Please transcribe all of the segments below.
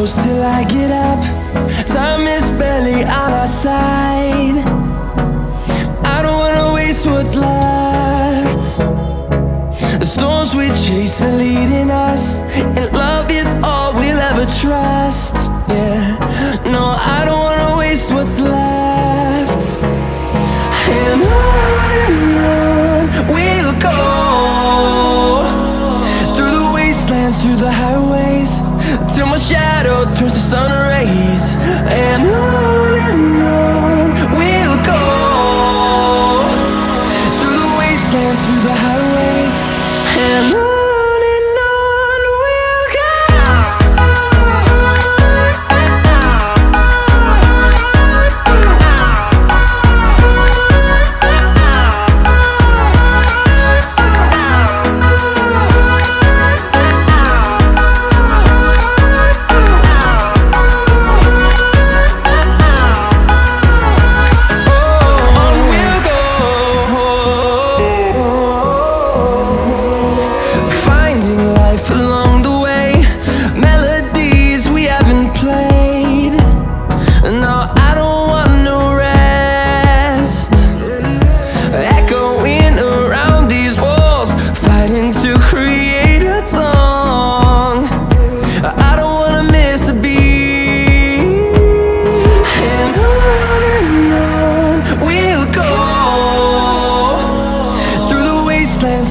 close till I get up. Time is barely on our side. I don't wanna waste what's left. The storms we chase are leading us, and love is all we'll ever trust. Yeah, no, I don't wanna waste what's left. And on we'll go, through the wastelands, through the highways, till my shadow turns to sun rays. And on we'll go, through the wastelands, through the highways, and on.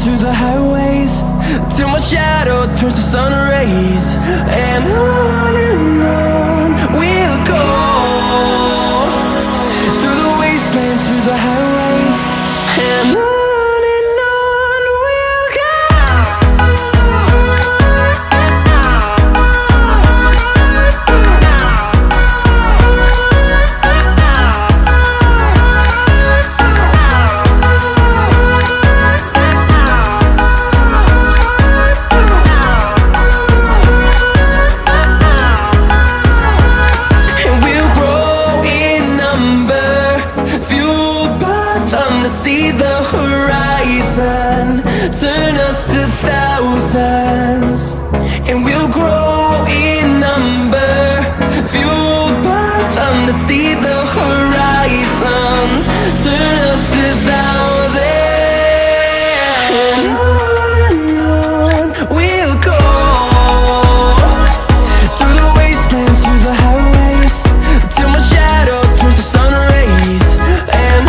Through the highways, till my shadow turns to sun rays. And on we'll go, through the wastelands, through the highways, and on. See the horizon turn us to thousands, and we'll grow in number, fueled by them. To see the horizon turn us to thousands, and on we'll go, through the wastelands, through the highways, till my shadow turns to sun rays. And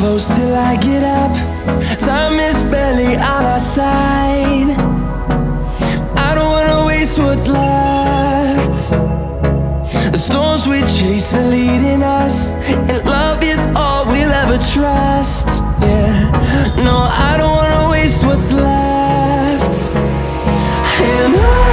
close till I get up. Time is barely on our side. I don't wanna waste what's left. The storms we chase are leading us, and love is all we'll ever trust. Yeah, no, I don't wanna waste what's left. And on